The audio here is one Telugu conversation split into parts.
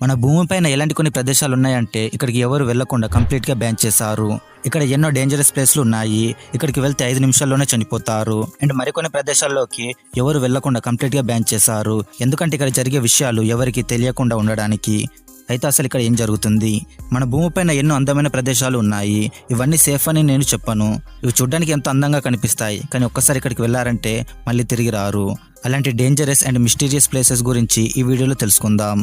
మన భూమిపైన ఎలాంటి కొన్ని ప్రదేశాలు ఉన్నాయంటే ఇక్కడికి ఎవరు వెళ్లకుండా కంప్లీట్గా బ్యాన్ చేశారు. ఇక్కడ ఎన్నో డేంజరస్ ప్లేస్లు ఉన్నాయి. ఇక్కడికి వెళ్తే 5 నిమిషాల్లోనే చనిపోతారు. అండ్ మరికొన్ని ప్రదేశాల్లోకి ఎవరు వెళ్లకుండా కంప్లీట్గా బ్యాన్ చేశారు. ఎందుకంటే ఇక్కడ జరిగే విషయాలు ఎవరికి తెలియకుండా ఉండడానికి. అయితే అసలు ఇక్కడ ఏం జరుగుతుంది? మన భూమిపైన ఎన్నో అందమైన ప్రదేశాలు ఉన్నాయి. ఇవన్నీ సేఫ్ అని నేను చెప్పను. ఇవి చూడడానికి ఎంతో అందంగా కనిపిస్తాయి, కానీ ఒక్కసారి ఇక్కడికి వెళ్ళారంటే మళ్ళీ తిరిగి రారు. అలాంటి డేంజరస్ అండ్ మిస్టీరియస్ ప్లేసెస్ గురించి ఈ వీడియోలో తెలుసుకుందాం.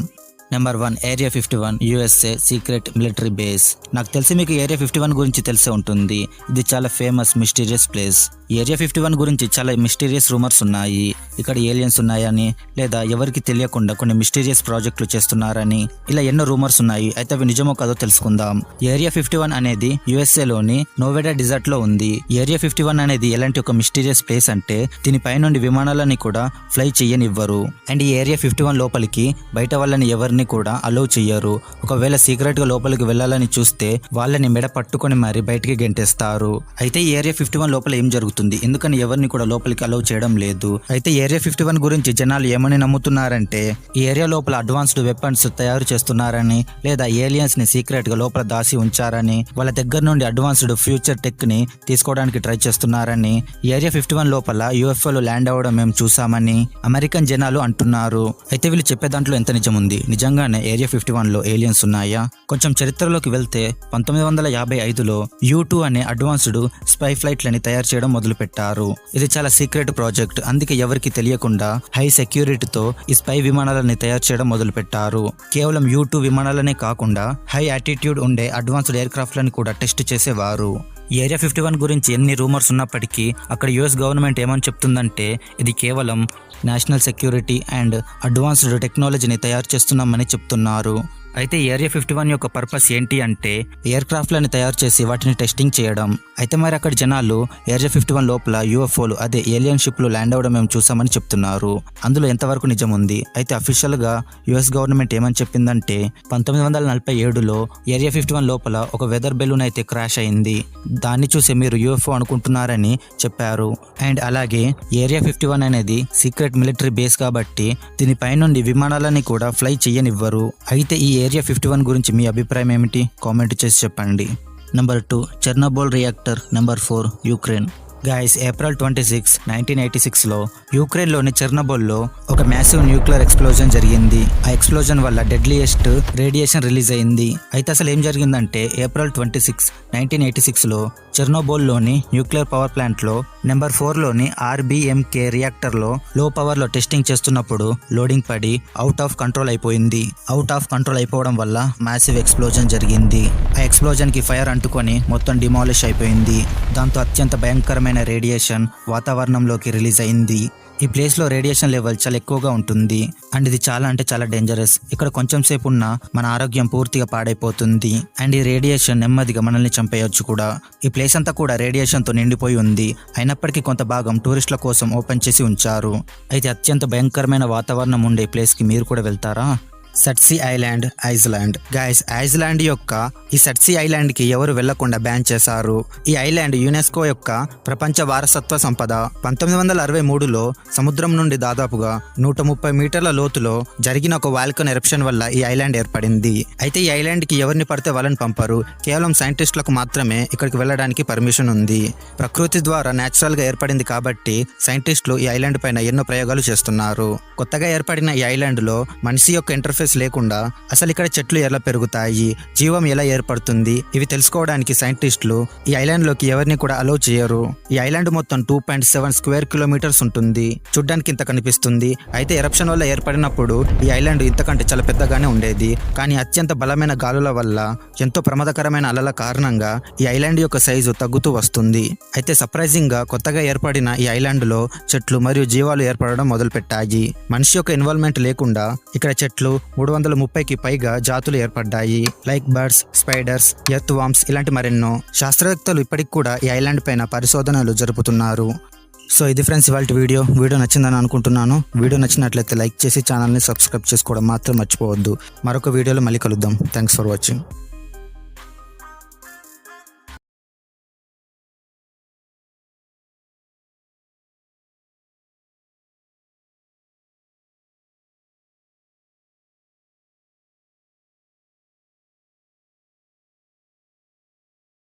Number 1, area 51 USA secret military base. నాకు తెలిసి మీకు ఏరియా 51 గురించి తెలిసే ఉంటుంది. ఇది చాలా ఫేమస్ మిస్టీరియస్ ప్లేస్. ఏరియా 51 గురించి చాలా మిస్టీరియస్ రూమర్స్ ఉన్నాయి. ఇక్కడ ఏలియన్స్ ఉన్నాయని, లేదా ఎవరికి తెలియకుండా కొన్ని మిస్టీరియస్ ప్రాజెక్టులు చేస్తున్నారని, ఇలా ఎన్నో రూమర్స్ ఉన్నాయి. అయితే అవి నిజమో కాదో తెలుసుకుందాం. ఏరియా 51 అనేది USA లోని నోవెడా డిజర్ట్ లో ఉంది. ఏరియా 51 అనేది ఎలాంటి ఒక మిస్టీరియస్ ప్లేస్ అంటే దీనిపై నుండి విమానాలని కూడా ఫ్లై చేయనివ్వరు. అండ్ ఈ ఏరియా 51 లోపలికి బయట వాళ్ళని ఎవరిని కూడా అలౌ చెయ్యరు. ఒకవేళ సీక్రెట్ గా లోపలికి వెళ్ళాలని చూస్తే వాళ్ళని మెడ పట్టుకొని మరి బయటికి గెంటేస్తారు. అయితే ఈ ఏరియా 51 లోపల ఏం జరుగుతుంది, ఎందుకని ఎవరిని కూడా లోపలికి అలౌ చేయడం లేదు? అయితే ఏరియా 51 గురించి జనాలు ఏమని నమ్ముతున్నారంటే ఈ ఏరియా లోపల అడ్వాన్స్డ్ వెపన్స్ తయారు చేస్తున్నారని, లేదా ఏలియన్స్ ని సీక్రెట్ గా లోపల దాసి ఉంచారని, వాళ్ళ దగ్గర నుండి అడ్వాన్స్డ్ ఫ్యూచర్ టెక్ ని తీసుకోవడానికి ట్రై చేస్తున్నారని, ఏరియా 51 లోపల UFOలు ల్యాండ్ అవ్వడం మేము చూసామని అమెరికన్ జనాలు అంటున్నారు. అయితే వీళ్ళు చెప్పే దాంట్లో ఎంత నిజం ఉంది? నిజంగానే ఏరియా 51 లో ఏలియన్స్ ఉన్నాయా? కొంచెం చరిత్రలోకి వెళ్తే 1955లో U2 అనే అడ్వాన్స్డ్ స్పై ఫ్లైట్లని తయారు చేయడం మొదలు పెట్టారు. ఇది చాలా సీక్రెట్ ప్రాజెక్ట్. అందుకే ఎవరికి తెలియకుండా హై సెక్యూరిటీతో ఈ స్పై విమానాలని తయారు చేయడం మొదలు పెట్టారు. కేవలం U2 విమానాలనే కాకుండా హై యాటిట్యూడ్ ఉండే అడ్వాన్స్డ్ ఎయిర్ క్రాఫ్ట్ లని కూడా టెస్ట్ చేసేవారు. ఏరియా 51 గురించి ఎన్ని రూమర్స్ ఉన్నప్పటికీ అక్కడ US గవర్నమెంట్ ఏమని చెప్తుందంటే ఇది కేవలం నేషనల్ సెక్యూరిటీ అండ్ అడ్వాన్స్డ్ టెక్నాలజీని తయారు చేస్తున్నామని చెప్తున్నారు. అయితే ఏరియా 51 యొక్క పర్పస్ ఏంటి అంటే ఎయిర్ క్రాఫ్ట్లని తయారు చేసి వాటిని టెస్టింగ్ చేయడం. అయితే మరి అక్కడ జనాలు ఏరియా 51 లోపల UFOలు అదే ఏలియన్ షిప్లు ల్యాండ్ అవ్వడం మేము చూసామని చెప్తున్నారు. అందులో ఎంతవరకు నిజం ఉంది? అయితే అఫీషియల్ గా US గవర్నమెంట్ ఏమని చెప్పిందంటే 1947లో ఏరియా 51 లోపల ఒక వెదర్ బెలూన్ అయితే క్రాష్ అయింది. దాన్ని చూసి మీరు UFO అనుకుంటున్నారని చెప్పారు. అండ్ అలాగే ఏరియా 51 అనేది సీక్రెట్ మిలిటరీ బేస్ కాబట్టి దీనిపై నుండి విమానాలని కూడా ఫ్లై చేయనివ్వరు. అయితే ఈ ఏరియా 51 గురించి మీ అభిప్రాయం ఏమిటి? కామెంట్ చేసి చెప్పండి. Number 2, Chernobyl reactor. Number 4, Ukraine. Guys, April 26, 1986లో యుక్రెయిన్లోని చెర్నోబిల్లో ఒక మ్యాసివ్ న్యూక్లియర్ ఎక్స్ప్లోజన్ జరిగింది. ఆ ఎక్స్ప్లోజన్ వల్ల డెడ్లీయెస్ట్ రేడియేషన్ రిలీజ్ అయింది. అయితే అసలు ఏం జరిగిందంటే ఏప్రిల్ 26, 1986లో చెర్నోబిల్లోని న్యూక్లియర్ పవర్ ప్లాంట్లో నెంబర్ 4లోని RBMK రియాక్టర్లో లో పవర్లో టెస్టింగ్ చేస్తున్నప్పుడు లోడింగ్ పడి అవుట్ ఆఫ్ కంట్రోల్ అయిపోయింది. అవుట్ ఆఫ్ కంట్రోల్ అయిపోవడం వల్ల మ్యాసివ్ ఎక్స్ప్లోజన్ జరిగింది. ఆ ఎక్స్ప్లోజన్ కి ఫైర్ అంటుకొని మొత్తం డిమాలిష్ అయిపోయింది. దాంతో అత్యంత భయంకరమైన రేడియేషన్ వాతావరణంలోకి రిలీజ్ అయింది. ఈ ప్లేస్ లో రేడియేషన్ లెవెల్ చాలా ఎక్కువగా ఉంటుంది. అండ్ ఇది చాలా అంటే చాలా డేంజరస్. ఇక్కడ కొంచెం సేపు ఉన్నా మన ఆరోగ్యం పూర్తిగా పాడైపోతుంది. అండ్ ఈ రేడియేషన్ నెమ్మదిగా మనల్ని చంపేయొచ్చు కూడా. ఈ ప్లేస్ అంతా కూడా రేడియేషన్ తో నిండిపోయి ఉంది. అయినప్పటికీ కొంత భాగం టూరిస్టుల కోసం ఓపెన్ చేసి ఉంచారు. అయితే అత్యంత భయంకరమైన వాతావరణం ఉండే ప్లేస్ కి మీరు కూడా వెళ్తారా? సట్సీ ఐలాండ్, ఐస్లాండ్. గైస్, ఐస్లాండ్ యొక్క ఈ సట్సీ ఐలాండ్ కి ఎవరు వెళ్లకుండా బ్యాన్ చేశారు. ఈ ఐలాండ్ యునెస్కో యొక్క ప్రపంచ వారసత్వ సంపద. 1963లో సముద్రం నుండి దాదాపుగా 130 మీటర్ల లోతులో జరిగిన ఒక వాల్కన్ ఎరప్షన్ వల్ల ఈ ఐలాండ్ ఏర్పడింది. అయితే ఈ ఐలాండ్ కి ఎవరిని పడితే వాళ్ళని పంపరు. కేవలం సైంటిస్టులకు మాత్రమే ఇక్కడికి వెళ్ళడానికి పర్మిషన్ ఉంది. ప్రకృతి ద్వారా నేచురల్ గా ఏర్పడింది కాబట్టి సైంటిస్టులు ఈ ఐలాండ్ పైన ఎన్నో ప్రయోగాలు చేస్తున్నారు. కొత్తగా ఏర్పడిన ఈ ఐలాండ్ లో మనిషి యొక్క ఇంటర్ఫేస్ లేకుండా అసలు ఇక్కడ చెట్లు ఎలా పెరుగుతాయి, జీవం ఎలా ఏర్పడుతుంది, ఇవి తెలుసుకోవడానికి సైంటిస్టులు ఈ ఐలాండ్ లోకి ఎవరిని కూడా అలౌ చేయరు. ఈ ఐలాండ్ మొత్తం 2.7 స్క్వేర్ కిలోమీటర్స్ ఉంటుంది. చూడ్డానికి ఇంత కనిపిస్తుంది. అయితే ఎరప్షన్ వల్ల ఏర్పడినప్పుడు ఈ ఐలాండ్ ఇంతకంటే చాలా పెద్దగానే ఉండేది. కానీ అత్యంత బలమైన గాలుల వల్ల ఎంతో ప్రమాదకరమైన అలల కారణంగా ఈ ఐలాండ్ యొక్క సైజు తగ్గుతూ వస్తుంది. అయితే సర్ప్రైజింగ్ గా కొత్తగా ఏర్పడిన ఈ ఐలాండ్ లో చెట్లు మరియు జీవాలు ఏర్పడడం మొదలు పెట్టాయి. మనిషి యొక్క ఇన్వాల్వ్మెంట్ లేకుండా ఇక్కడ చెట్లు 330కి పైగా జాతులు ఏర్పడ్డాయి. Like birds, spiders, earth worms ఇలాంటి మరెన్నో. శాస్త్రవేత్తలు ఇప్పటికి కూడా ఈ ఐలాండ్ పైన పరిశోధనలు జరుపుతున్నారు. సో ఇది ఫ్రెండ్స్ ఇవాళ వీడియో నచ్చిందని అనుకుంటున్నాను. వీడియో నచ్చినట్లయితే లైక్ చేసి ఛానల్ని సబ్స్క్రైబ్ చేసుకోవడం మాత్రం మర్చిపోవద్దు. మరొక వీడియోలో మళ్ళీ కలుద్దాం. Thanks for watching.